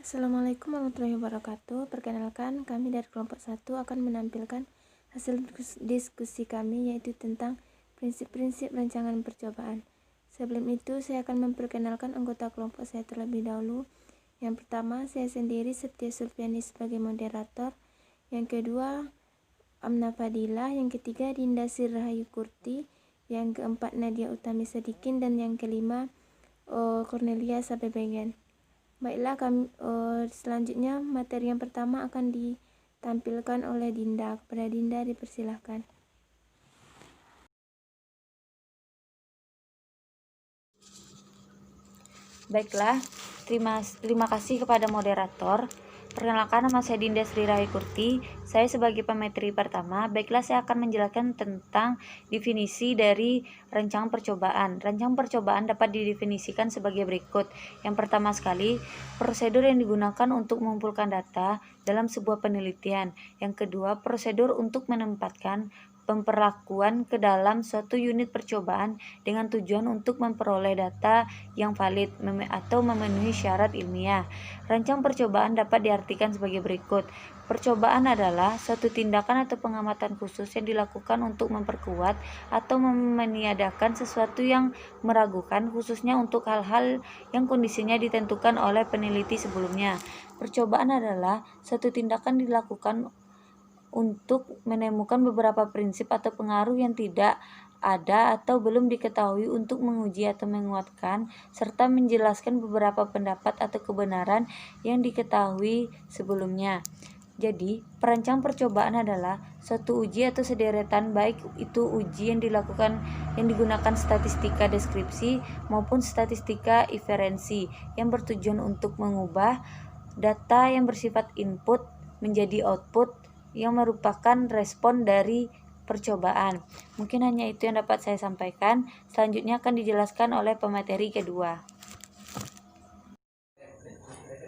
Assalamualaikum warahmatullahi wabarakatuh. Perkenalkan, kami dari kelompok 1 akan menampilkan hasil diskusi kami, yaitu tentang prinsip-prinsip rancangan percobaan. Sebelum itu, saya akan memperkenalkan anggota kelompok saya terlebih dahulu. Yang pertama, saya sendiri Septia Sulfiani sebagai moderator. Yang kedua, Amna Fadila. Yang ketiga, Dinda Sirrahayu Kurti. Yang keempat, Nadia Utami Sadikin. Dan yang kelima, Cornelia Sabebengen. Baiklah, selanjutnya materi yang pertama akan ditampilkan oleh Dinda. Kepada Dinda dipersilahkan. Baiklah, terima kasih kepada moderator. Perkenalkan, nama saya Dinda Sirrahayu Kurti. Saya sebagai pemateri pertama. Baiklah, saya akan menjelaskan tentang definisi dari rancangan percobaan. Rancangan percobaan dapat didefinisikan sebagai berikut. Yang pertama sekali, prosedur yang digunakan untuk mengumpulkan data dalam sebuah penelitian. Yang kedua, prosedur untuk menempatkan pemberlakuan ke dalam suatu unit percobaan dengan tujuan untuk memperoleh data yang valid atau memenuhi syarat ilmiah. Rancangan percobaan dapat diartikan sebagai berikut. Percobaan adalah suatu tindakan atau pengamatan khusus yang dilakukan untuk memperkuat atau meniadakan sesuatu yang meragukan, khususnya untuk hal-hal yang kondisinya ditentukan oleh peneliti sebelumnya. Percobaan adalah suatu tindakan dilakukan untuk menemukan beberapa prinsip atau pengaruh yang tidak ada atau belum diketahui untuk menguji atau menguatkan, serta menjelaskan beberapa pendapat atau kebenaran yang diketahui sebelumnya. Jadi, perancangan percobaan adalah suatu uji atau sederetan, baik itu uji yang digunakan statistika deskripsi maupun statistika inferensi, yang bertujuan untuk mengubah data yang bersifat input menjadi output yang merupakan respon dari percobaan. Mungkin hanya itu yang dapat saya sampaikan. Selanjutnya akan dijelaskan oleh pemateri kedua.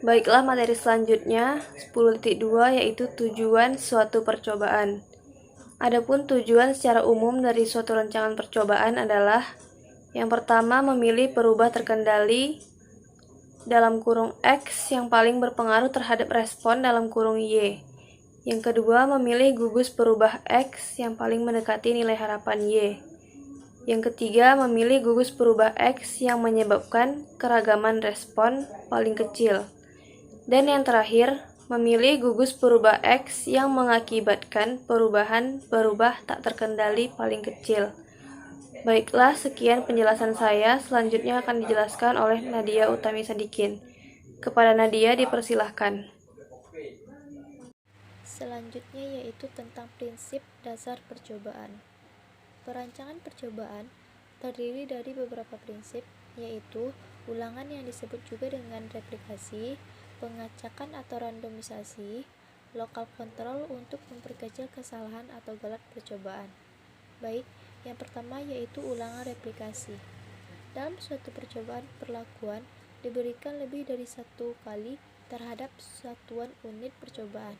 Baiklah, materi selanjutnya 10.2 yaitu tujuan suatu percobaan. Adapun tujuan secara umum dari suatu rancangan percobaan adalah yang pertama, memilih perubah terkendali dalam kurung X yang paling berpengaruh terhadap respon dalam kurung Y. Yang kedua, memilih gugus perubah X yang paling mendekati nilai harapan Y. Yang ketiga, memilih gugus perubah X yang menyebabkan keragaman respon paling kecil. Dan yang terakhir, memilih gugus perubah X yang mengakibatkan perubahan berubah tak terkendali paling kecil. Baiklah, sekian penjelasan saya. Selanjutnya akan dijelaskan oleh Nadia Utami Sadikin. Kepada Nadia dipersilahkan. Selanjutnya yaitu tentang prinsip dasar percobaan. Perancangan percobaan terdiri dari beberapa prinsip, yaitu ulangan yang disebut juga dengan replikasi, pengacakan atau randomisasi, lokal kontrol untuk memperkecil kesalahan atau galat percobaan. Baik, yang pertama yaitu ulangan replikasi. Dalam suatu percobaan perlakuan diberikan lebih dari satu kali terhadap satuan unit percobaan.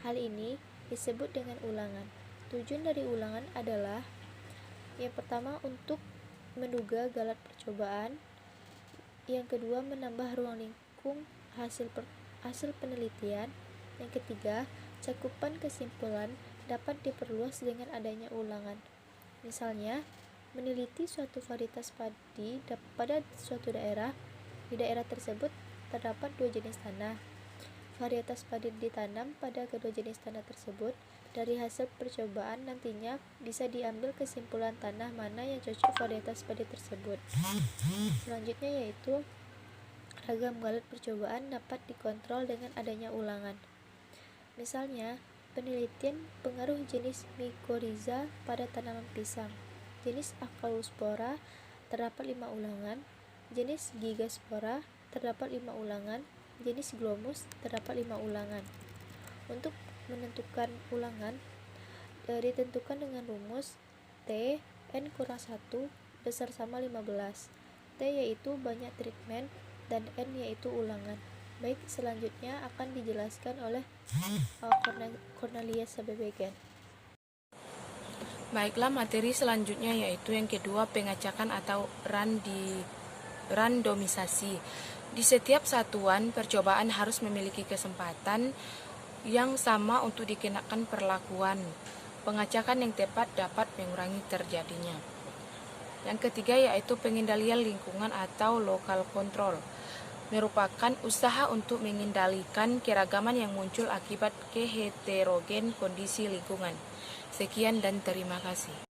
Hal ini disebut dengan ulangan. Tujuan dari ulangan adalah yang pertama untuk menduga galat percobaan, yang kedua menambah ruang lingkup hasil penelitian, yang ketiga cakupan kesimpulan dapat diperluas dengan adanya ulangan. Misalnya, meneliti suatu varietas padi pada suatu daerah. Di daerah tersebut terdapat dua jenis tanah. Varietas padi ditanam pada kedua jenis tanah tersebut. Dari hasil percobaan nantinya bisa diambil kesimpulan tanah mana yang cocok varietas padi tersebut. Selanjutnya yaitu ragam galat percobaan dapat dikontrol dengan adanya ulangan. Misalnya, penelitian pengaruh jenis mycorrhiza pada tanaman pisang. Jenis Acalyospora terdapat 5 ulangan, jenis Gigaspora terdapat 5 ulangan, jenis Glomus terdapat 5 ulangan. Untuk menentukan ulangan ditentukan dengan rumus T N kurang 1 besar sama 15. T yaitu banyak treatment dan N yaitu ulangan. Baik, selanjutnya akan dijelaskan oleh Cornelia Sabebengen. Baiklah, materi selanjutnya yaitu yang kedua, pengacakan atau randomisasi. Di setiap satuan, percobaan harus memiliki kesempatan yang sama untuk dikenakan perlakuan. Pengacakan yang tepat dapat mengurangi terjadinya. Yang ketiga yaitu pengendalian lingkungan atau local control, merupakan usaha untuk mengendalikan keragaman yang muncul akibat keheterogen kondisi lingkungan. Sekian dan terima kasih.